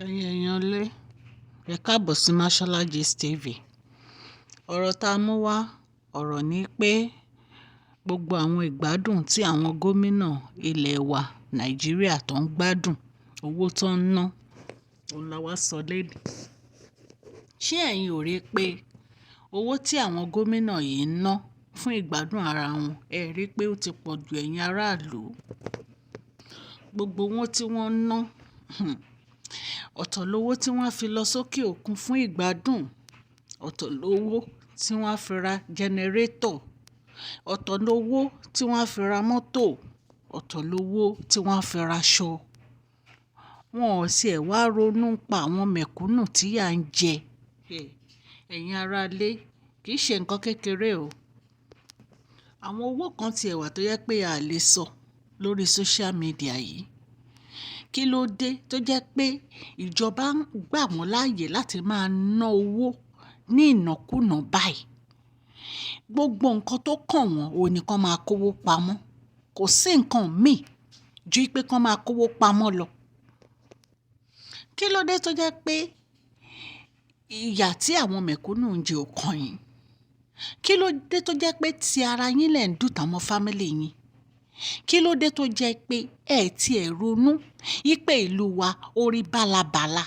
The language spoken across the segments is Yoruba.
Ẹ̀yin èèyàn lé, ẹ káàbọ̀ sí Mashola Gist TV. Ọ̀rọ̀ tá a mú wá, ọ̀rọ̀ ní pé gbogbo àwọn ìgbádùn tí àwọn gómìnà ilẹ̀ wa Nàìjíríà tó ń gbádùn, owó tó ń ná, òun la wá sọ lédè. Ṣé ẹ̀yin ò rí pé owó tí àwọn gómìnà yìí ń ná fún ìgbádùn ara wọn, ẹ rí pé ó ti pọ̀ ju ẹ̀yin aráàlú? Gbogbo wọn tí wọ́n ń ná, ọ̀tọ̀ lówó tí wọ́n á fi lọ sókè òkun fún ìgbádùn, ọ̀tọ̀ lówó tí wọ́n á fi ra jẹnẹrétọ̀, ọ̀tọ̀ lówó tí wọ́n á fi ra mọ́tò, ọ̀tọ̀ lówó tí wọ́n á fi ra aṣọ. Wọn ò sì ẹ̀ wá ronú pa àwọn mẹ̀kúnnù tí yà ń jẹ. Ẹ̀yin aráalé, kì í ṣe nǹkan kékeré o. Àwọn owó kan ti ẹ̀ wà tó yẹ pé a lè sọ lórí social media yìí. Kí ló dé tó jẹ́ pé ìjọba ń gbà wọ́n láàyè láti máa ná owó ní ìnákúnà báyìí? Gbogbo nǹkan tó kàn wọ́n ò ní kán máa kówó pamọ́. Kò sí nǹkan míì ju pé kán máa kówó pamọ́ lọ. Kí ló dé tó jẹ́ pé ìyà tí àwọn mẹ̀kúnnù ń jẹ ò kàn yín? Kí ló dé tó jẹ́ pé ti ara yín lẹ̀ ń dùn tàwọn fámílì yín? Kí ló dé tó jẹ́ pé ẹ ti ẹ̀ ronú wípé ìlú wa ó rí bálabàla?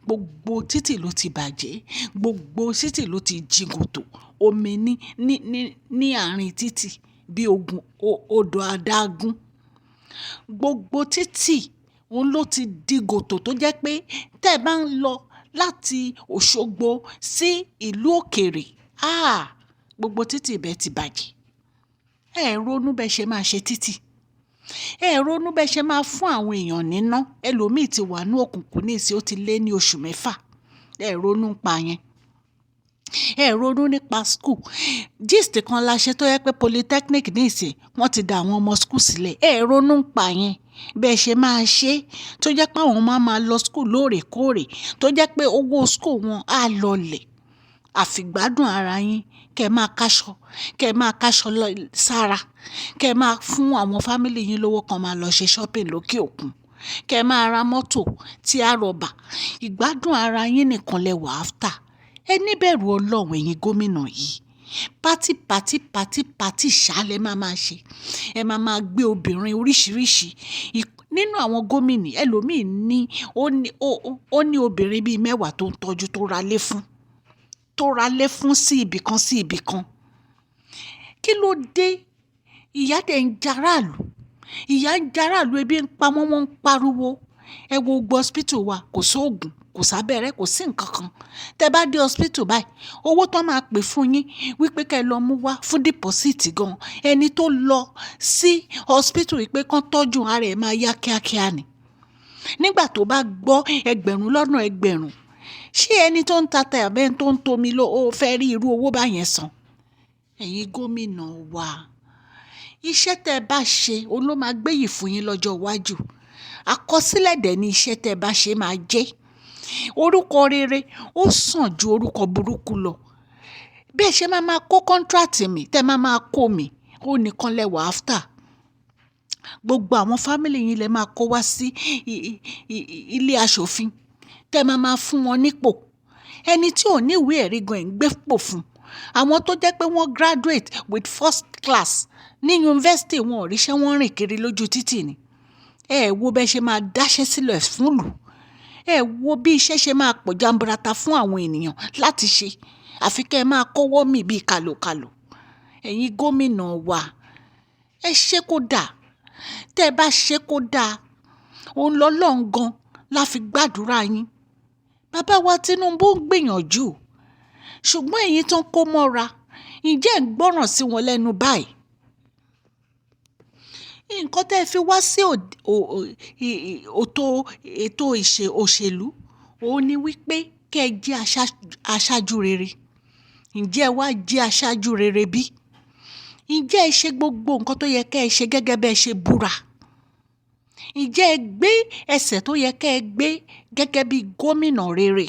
Gbogbo títì ló ti bàjẹ́, gbogbo títì ló ti jìgòtò, omi ní àárín títì bí odò adágún. Gbogbo títì òun ló ti di gòtò tó jẹ́ pé tẹ́ ẹ bá ń lọ láti Òṣogbo sí ìlú òkèrè, gbogbo títì ibẹ̀ ti bàjẹ́. Ẹ ronú bẹ́ẹ̀ ṣe máa ṣe títì. Ẹ ronú bẹ́ẹ̀ ṣe máa fún àwọn èèyàn níná. Ẹlòmíì ti wà ní òkùnkùn nísìnyí, ó ti lé ní oṣù 6. Ẹ ronú pa yẹn. Ẹ ronú nípa school. Gist kan la ṣe tó yẹ pé polytechnic nísìnyí wọ́n ti dá àwọn ọmọ school sílẹ̀. Ẹ ronú pa yẹn. Bẹ́ẹ̀ ṣe máa ṣe tó jẹ́ pé àwọn ọmọ máa lọ school lóòrèkóòrè, tó jẹ́ pé owó school wọn á lọlẹ̀. Àfìgbádùn ara yín kẹ́ máa káṣọ sára, kẹ́ máa fún àwọn fámílì yín lówó kan máa lọ ṣe shopping lókè òkun, kẹ́ máa ra mọ́tò tí á rọ̀bà. Ìgbádùn ara yín nìkan lẹ wà after. Ẹ níbẹ̀rù Ọlọ́run ẹ̀yin gómìnà yìí. Pátì ṣálẹ̀ máa ṣe. Ẹ máa gbé obìnrin oríṣiríṣi. Nínú àwọn gómìnà ẹlòmíì ó ní obìnrin bíi 10 tó ń tọ́jú tó ra lé fún sí ibìkan. Kí ló dé? Ìyà dẹ̀ ń jaràlú, ebi ń pa wọ́n ń pariwo. Ẹ wo gbogbo hospital wa, kò sóògùn, kò sábẹ́rẹ́, kò sí nǹkan kan. Tẹ́ bá dé hospital báyìí, owó tó máa pè fún yín wípé kẹ́ lọ mú wá fún deposit gan. Ẹni tó lọ sí hospital wípé kán tọ́jú ara ẹ̀ máa yá kíákíá ni. Nígbà tó bá gbọ́ ẹgbẹ̀rún lọ́nà ẹgbẹ̀rún, ṣé ẹni tó ń ta tàbí ẹni tó ń tomi ló fẹ́ rí irú owó báyẹn san? Ẹ̀yin gómìnà wa, iṣẹ́ tẹ́ ẹ bá ṣe òun ló máa gbéyìí fún yín lọ́jọ́ iwájú. Àkọsílẹ̀ dẹ̀ ni iṣẹ́ tẹ́ ẹ bá ṣe máa jẹ́. Orúkọ rere ó sàn ju orúkọ burúkú lọ. Bẹ́ẹ̀ ṣe máa kó contract mi, tẹ́ máa kó mi, ó nìkan lẹ wà after. Gbogbo àwọn fámílì yín lẹ máa kó wá sí ilé aṣòfin, tẹ́ máa fún wọn nípò. Ẹni tí ò ní ìwé ẹ̀rí gan ẹ̀ ń gbé pò fún. Àwọn tó jẹ́ pé wọ́n graduate with first class ní yunifásitì, wọn ò ríṣẹ́, wọ́n rìn kiri lójú títì ni. Ẹ wo bẹ́ẹ̀ ṣe máa dáṣẹ́ sílẹ̀ fún ìlú. Ẹ wo bí iṣẹ́ ṣe máa pọ̀ jamburata fún àwọn ènìyàn láti ṣe. Àfi kẹ́ ẹ máa kówó mì bíi kàlòkàlò. Ẹ̀yin gómìnà wa, ẹ ṣe kó dáa. Tẹ́ ẹ bá ṣe kó dáa, òun lọ́lọ́run gan la fi gbàdúrà yín. Bàbá wa Tinubu ń gbìyànjú, ṣùgbọ́n ẹ̀yin tó ń kó mọ́ra, ǹjẹ́ ń gbọ́ràn sí wọn lẹ́nu báyìí? Nǹkan tẹ́ ẹ fi wá sí ètò òṣèlú òun ni wípé kẹ́ ẹ jẹ́ aṣáájú rere. Ǹjẹ́ ẹ wá jẹ́ aṣáájú rere bí? Ǹjẹ́ ẹ ṣe gbogbo nǹkan tó yẹ kẹ́ ẹ ṣe gẹ́gẹ́ bẹ́ẹ̀ ṣe búra? Ǹjẹ́ ẹ gbé ẹsẹ̀ tó yẹ kẹ́ ẹ gbé gẹ́gẹ́ bí gómìnà rere?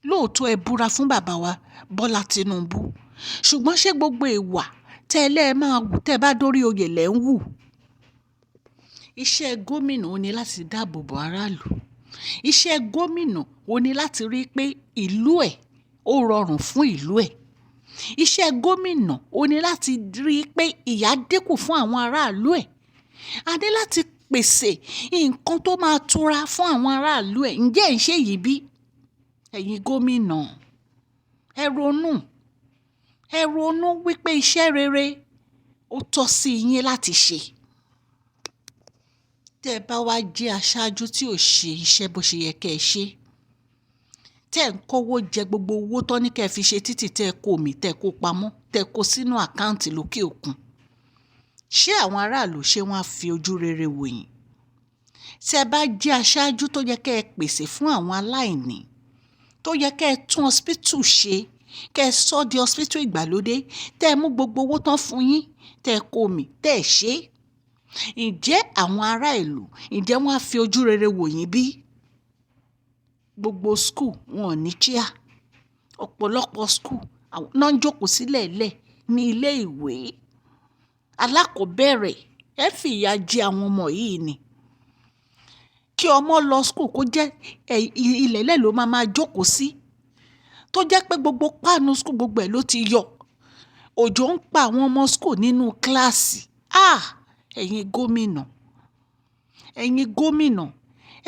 Lóòótọ́ ẹ búra fún bàbá wa Bọ́lá Tinubu, ṣùgbọ́n ṣé gbogbo ìwà tẹ́lẹ̀ máa wù tẹ́ bá dórí oyè lẹ́ ń wù? Iṣẹ́ gómìnà ni láti dáàbò bo aráàlú. Iṣẹ́ gómìnà ó ní láti rí pé ìlú ẹ̀ ó rọrùn fún ìlú ẹ̀. Iṣẹ́ gómìnà ó ní láti rí pé ìyà dínkù fún àwọn aráàlú ẹ̀. A ní láti pèsè nǹkan tó máa tura fún àwọn aráàlú ẹ̀. Ǹjẹ́ ẹ̀ ń ṣe yìí bí? Ẹ̀yin gómìnà, ẹ ronú wípé iṣẹ́ rere ó tọ́ sí yín láti ṣe. Tẹ́ ẹ bá wá jẹ́ aṣáájú tí ò ṣe iṣẹ́ bó ṣe yẹ kẹ́ ẹ ṣe, tẹ́ ẹ ń kówó jẹ gbogbo owó tó ní kẹ́ ẹ fi ṣe títì, tẹ́ ẹ kó mì, tẹ́ ẹ kó pamọ́, tẹ́ ẹ kó sínú àkáǹtì lókè òkun, ṣé àwọn aráàlú ṣé wọ́n á fi ojú rere wò yín? Tẹ́ ẹ bá jẹ́ aṣáájú tó yẹ kẹ́ ẹ pèsè fún àwọn aláìní, tó yẹ kẹ́ ẹ tún hospital ṣe, kẹ́ ẹ sọ di hospital ìgbàlódé, tẹ́ ẹ mú gbogbo owó tán fún yín, tẹ́ ẹ kó mì, tẹ́ ẹ ṣe, ǹjẹ́ àwọn ará ìlú, ǹjẹ́ wọ́n á fi ojú rere wò yín bí? Gbogbo school wọn ò ní chair, ọ̀pọ̀lọpọ̀ school náà ń jókòó sílẹ̀ lẹ̀ ní ilé ìwé alákọ̀ọ́bẹ̀rẹ̀. Ẹ fìyà jẹ àwọn ọmọ yìí ni. Kí ọmọ lọ school kó jẹ́ ilẹ̀lẹ̀ ló máa jókòó sí, tó jẹ́ pé gbogbo páànù school gbogbo ẹ̀ ló ti yọ, òjò ń pa àwọn ọmọ school nínú kíláàsì. Ẹ̀yin gómìnà,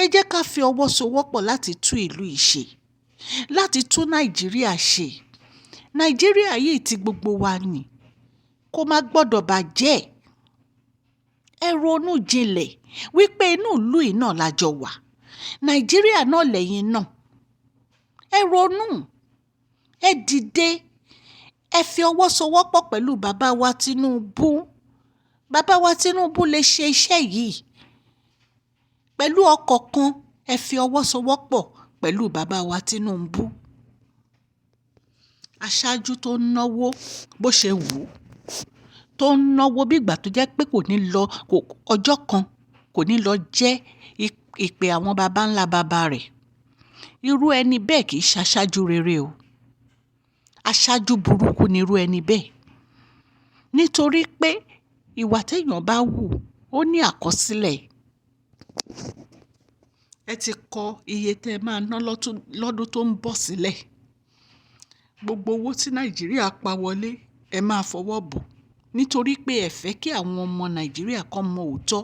ẹ jẹ́ ká fi ọwọ́ sowọ́pọ̀ láti tún ìlú yìí ṣe, láti tún Nàìjíríà ṣe. Nàìjíríà yìí ti gbogbo wa ni, kó má gbọ́dọ̀ bàjẹ́. Ẹ ronú jinlẹ̀ wípé inú ìlú yìí náà la jọ wà, Nàìjíríà náà lẹ́yìn náà. Ẹ ronú, ẹ dìde, ẹ fi ọwọ́ sowọ́pọ̀ pẹ̀lú bàbá wa Tinubu. Bàbá wa Tinubu lè ṣe iṣẹ́ yìí. Pẹ̀lú ọkọ̀ kan, ẹ fi ọwọ́ sowọ́pọ̀ pẹ̀lú bàbá wa Tinubu. Aṣáájú tó ń náwó bó ṣe wù ú, tó ń náwó bí ìgbà tó jẹ́ pé kò ní lọ ọjọ́ kan, kò ní lọ jẹ́ ìpè àwọn baba ńlá baba rẹ̀. Irú ẹni bẹ́ẹ̀ kì í ṣaṣáájú rere o. Aṣáájú burúkú ni irú ẹni bẹ́ẹ̀. Nítorí pé ìwà téèyàn bá wù ó ní àkọsílẹ̀. Ẹ ti kọ iye tẹ́ ẹ máa ná lọ́dún tó ń bọ̀ sílẹ̀. Gbogbo owó tí Nàìjíríà pa wọlé ẹ máa fọwọ́ bò, nítorí pé ẹ fẹ́ kí àwọn ọmọ Nàìjíríà kan mọ òótọ́.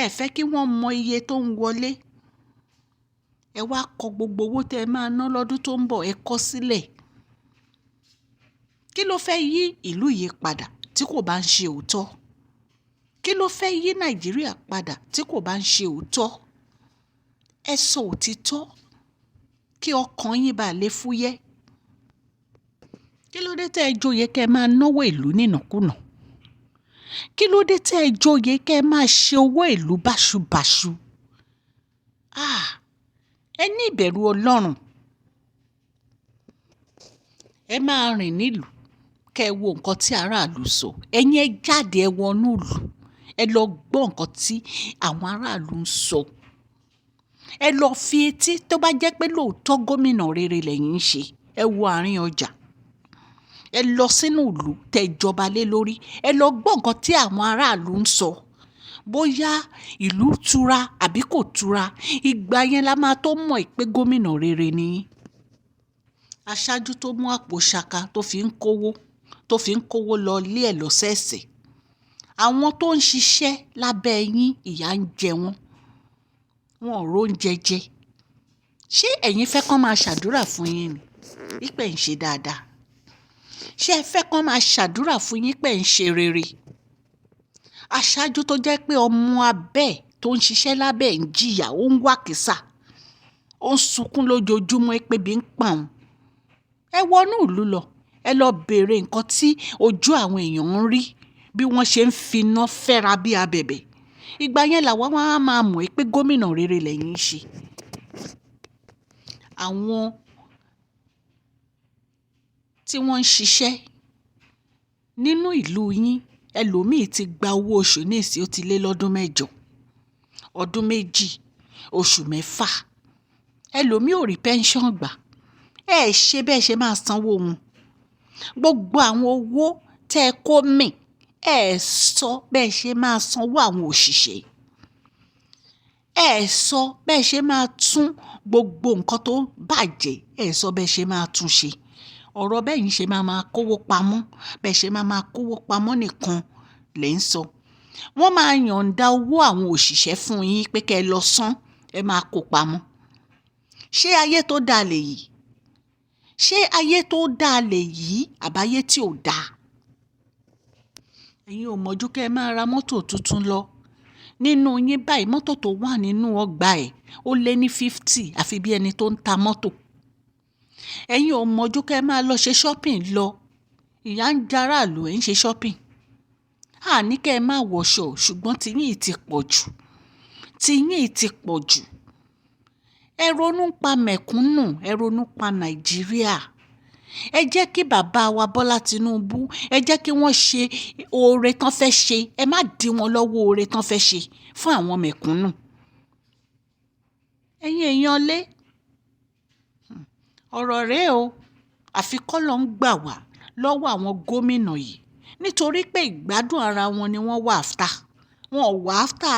Ẹ fẹ́ kí wọ́n mọ iye tó ń wọlé. Ẹ wá kọ gbogbo owó tẹ́ ẹ máa ná lọ́dún tó ń bọ̀, ẹ kọ sílẹ̀. Kí ló fẹ́ yí ìlú yìí padà tí kò bá ń ṣe òótọ́? Kí ló fẹ́ yí Nàìjíríà padà tí kò bá ń ṣe òótọ́? Ẹ sọ òtítọ́ kí ọkàn yín bá lè fúyẹ́. Kí ló dé tẹ́ ẹ jóye kẹ́ ẹ máa náwó ìlú nínàkúnà? Kí ló dé tẹ́ ẹ jóye kẹ́ ẹ máa ṣe owó ìlú báṣubàṣu? Ẹ ní ìbẹ̀rù Ọlọ́run. Ẹ máa rìn nílùú kẹ́ ẹ wo nǹkan tí aráàlú sọ. Ẹ̀yin ẹ jáde, ẹ wọnú ìlú, ẹ lọ gbọ́ nǹkan tí àwọn aráàlú ń sọ. Ẹ lọ fi etí, tó bá jẹ́ pé lóòótọ́ gómìnà rere lẹ́yìn ń ṣe, ẹ wo àárín ọjà, ẹ lọ sínú ìlú tẹ́ jọba lé lórí, ẹ lọ gbọ́ nǹkan tí àwọn aráàlú ń sọ. Bóyá ìlú tura àbí kò tura, ìgbà yẹn la máa tó mọ̀ pé gómìnà rere ni. Aṣáájú tó mú àpò ṣaka tó fi ń kówó lọ ilé ẹ̀ lọ́sẹ̀ẹ̀sẹ̀. Àwọn tó ń ṣiṣẹ́ lábẹ́ yín ìyà ń jẹ wọ́n, wọn ò róúnjẹ jẹ. Ṣé ẹ̀yin fẹ́ kán máa ṣàdúrà fún yín ni wípé ń ṣe dáadáa? Ṣé ẹ fẹ́ kán máa ṣàdúrà fún yín pé ń ṣe rere? Aṣáájú tó jẹ́ pé ọmọ abẹ́ tó ń ṣiṣẹ́ lábẹ́ ń jìyà, ó ń wàkísà, ó ń sunkún lójoojúmọ́ pé bí ń pa òun. Ẹ wọnú ìlú lọ, ẹ lọ béèrè nǹkan tí ojú àwọn èèyàn ń rí bí wọ́n ṣe ń finá fẹ́ra bí abẹ̀bẹ̀. Ìgbà yẹn làwọn máa mọ̀ pé gómìnà rere lẹ́yìn ń ṣe. Àwọn tí wọ́n ń ṣiṣẹ́ nínú ìlú yín, ẹlòmíì ti gba owó oṣù ní ìsìn, ó ti lé lọ́dún 8, ọdún 2, oṣù 6. Ẹlòmíì ò rí pension gbà. Ẹ ṣe bẹ́ẹ̀ ṣe máa sanwó wọn. Gbogbo àwọn owó tẹ́ ẹ kó mì, ẹ sọ bẹ́ẹ̀ ṣe máa sanwó àwọn òṣìṣẹ́. ẹ sọ bẹ́ẹ̀ ṣe máa tún gbogbo nǹkan tó bàjẹ́, ẹ sọ bẹ́ẹ̀ ṣe máa tún ṣe. Ọ̀rọ̀ bẹ́ẹ̀ yín ṣe máa kówó pamọ́, bẹ́ẹ̀ ṣe máa kówó pamọ́ nìkan lè ń sọ. Wọ́n máa yọ̀ǹda owó àwọn òṣìṣẹ́ fún yín pé kẹ́ ẹ lọ san, ẹ máa kó pamọ́. Ṣé ayé tó dáa lèyí? Ṣé ayé tó dáa lèyí àbáyé tí ò dáa? Ẹ̀yin ò mọ̀jú kẹ́ ẹ máa ra mọ́tò tuntun lọ. Nínú yín báyìí, mọ́tò tó wà nínú ọgbà ẹ̀ ó lé ní 50, àfi bí ẹni tó ń ta mọ́tò. Ẹ̀yin ò mọ̀jú kẹ́ ẹ máa lọ ṣe shopping lọ. Ìyà ń jẹ aráàlú, ẹ̀ ń ṣe shopping. Ní kẹ́ ẹ má wọṣọ, ṣùgbọ́n tiyín ti pọ̀ jù. Tiyín ti pọ̀ jù. Ẹ ronú pa mẹ̀kúnnù, ẹ ronú pa Nàìjíríà. Ẹ jẹ́ kí bàbá wa Bọ́lá Tinubu, ẹ jẹ́ kí wọ́n ṣe oore tán fẹ́ ṣe. Ẹ má dí wọn lọ́wọ́ oore tán fẹ́ ṣe fún àwọn mẹ̀kúnnù. Ẹ̀yin èèyàn lé, ọ̀rọ̀ rèé o. Àfi k'Ọlọ́run gbà wá lọ́wọ́ àwọn gómìnà yìí, nítorí pé ìgbádùn ara wọn ni wọ́n wà after. Wọn ò wà after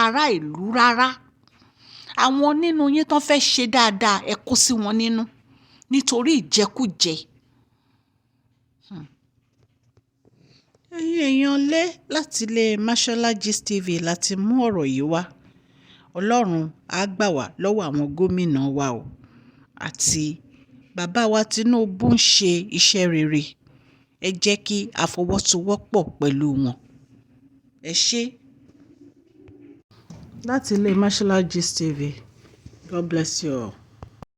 ará ìlú rárá. Àwọn nínú yín tán fẹ́ ṣe dáadáa, ẹ kó sí wọn nínú nítorí ìjẹkújẹ. Ẹ̀yin èèyàn lé, láti ilé Mashola Gist TV láti mú ọ̀rọ̀ yìí wá. Ọlọ́run á gbà wá lọ́wọ́ àwọn gómìnà wa o. Àti bàbá wa Tinubu ń ṣe iṣẹ́ rere. Ẹ jẹ́ kí a fọwọ́sowọ́pọ̀ pẹ̀lú wọn. Ẹ ṣé. Láti ilé Mashola Gist TV, God bless you all.